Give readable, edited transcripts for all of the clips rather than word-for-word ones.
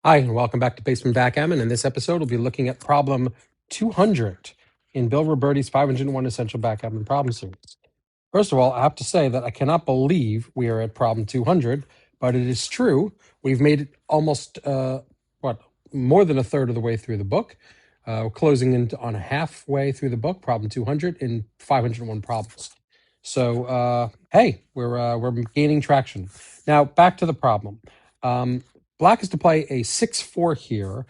Hi, and welcome back to Basement Backgammon. In this episode, we'll be looking at problem 200 in Bill Robertie's 501 Essential Backgammon Problem Series. First of all, I have to say that I cannot believe we are at problem 200, but it is true. We've made it almost, more than a third of the way through the book. We're closing in on halfway through the book, problem 200 in 501 problems. So, hey, we're gaining traction. Now, back to the problem. Black is to play a 6-4 here.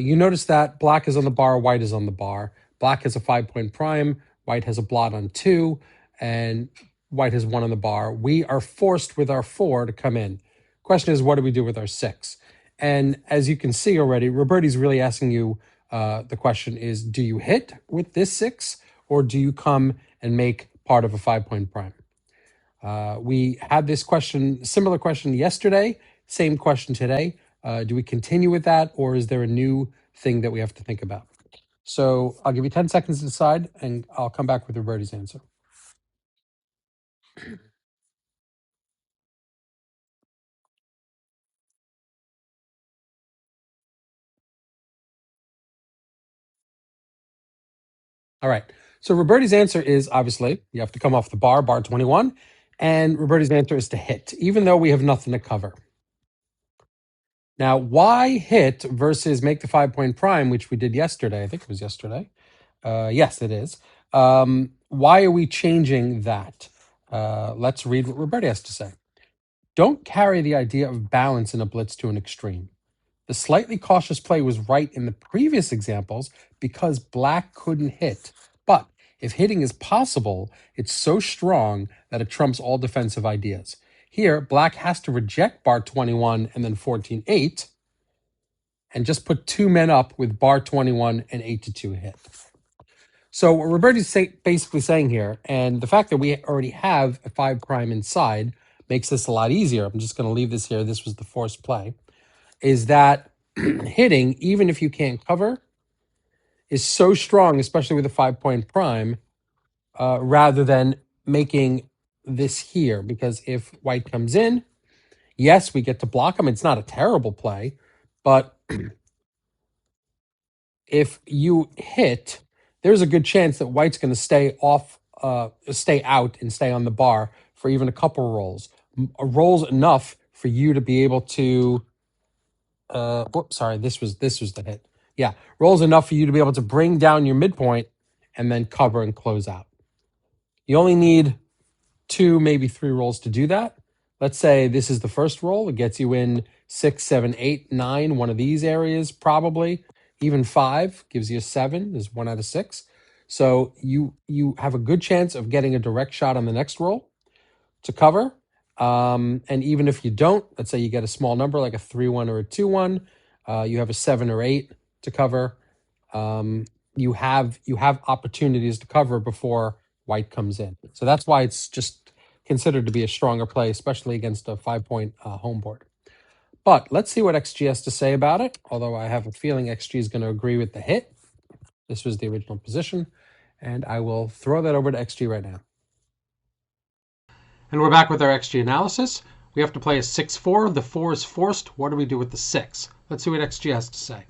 You notice that black is on the bar, white is on the bar. Black has a 5-point prime, white has a blot on 2, and white has 1 on the bar. We are forced with our 4 to come in. Question is, what do we do with our 6? And as you can see already, Robertie's really asking you, the question is, do you hit with this 6, or do you come and make part of a 5-point prime? We had this question, similar question yesterday, same question today. Do we continue with that, or is there a new thing that we have to think about? So I'll give you 10 seconds to decide, and I'll come back with Robertie's answer. All right. So Robertie's answer is obviously you have to come off the bar, bar 21, and Robertie's answer is to hit, even though we have nothing to cover. Now, why hit versus make the 5-point prime, which we did yesterday? I think it was yesterday. Yes, it is. Why are we changing that? Let's read what Robertie has to say. Don't carry the idea of balance in a blitz to an extreme. The slightly cautious play was right in the previous examples because black couldn't hit. But if hitting is possible, it's so strong that it trumps all defensive ideas. Here, black has to reject bar 21 and then 14-8 and just put 2 men up with bar 21 and 8-2 hit. So what Robertie's basically saying here, and the fact that we already have a 5 prime inside makes this a lot easier. I'm just going to leave this here. This was the forced play. Is that hitting, even if you can't cover, is so strong, especially with a 5-point prime, rather than making this here. Because if white comes in, yes, we get to block him. It's not a terrible play, but if you hit, there's a good chance that white's going to stay out and stay on the bar for even a couple rolls. Rolls enough for you to be able to. This was the hit. Yeah, rolls enough for you to be able to bring down your midpoint and then cover and close out. You only need 2, maybe 3 rolls to do that. Let's say this is the first roll. It gets you in 6, 7, 8, 9, one of these areas probably. Even 5 gives you a 7, is 1 out of 6. So you have a good chance of getting a direct shot on the next roll to cover. And even if you don't, let's say you get a small number like a 3-1 or a 2-1, you have a 7 or 8 to cover. You have opportunities to cover before white comes in. So that's why it's just considered to be a stronger play, especially against a 5-point home board. But let's see what XG has to say about it, although I have a feeling XG is going to agree with the hit. This was the original position, and I will throw that over to XG right now. And we're back with our XG analysis. We have to play a 6-4. The 4 is forced. What do we do with the 6? Let's see what XG has to say.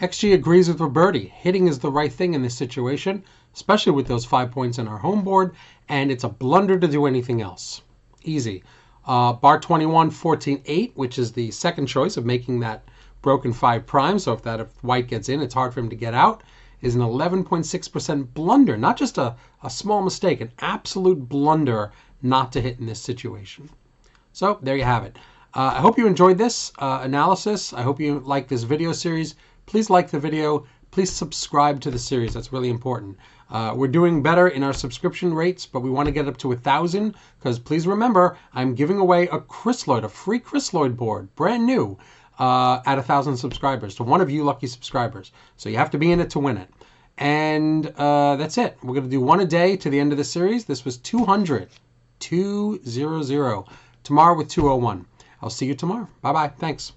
XG agrees with Robertie. Hitting is the right thing in this situation, especially with those 5 points in our home board, and it's a blunder to do anything else. Easy. Bar 21, 14-8, which is the second choice of making that broken 5 prime. So if white gets in, it's hard for him to get out, is an 11.6% blunder. Not just a small mistake, an absolute blunder not to hit in this situation. So there you have it. I hope you enjoyed this analysis. I hope you like this video series. Please like the video. Please subscribe to the series. That's really important. We're doing better in our subscription rates, but we want to get up to 1,000 because please remember, I'm giving away a Chrysloid, a free Chrysloid board, brand new, at 1,000 subscribers to one of you lucky subscribers. So you have to be in it to win it. And that's it. We're going to do one a day to the end of the series. This was 200. 200. Tomorrow with 201. I'll see you tomorrow. Bye-bye. Thanks.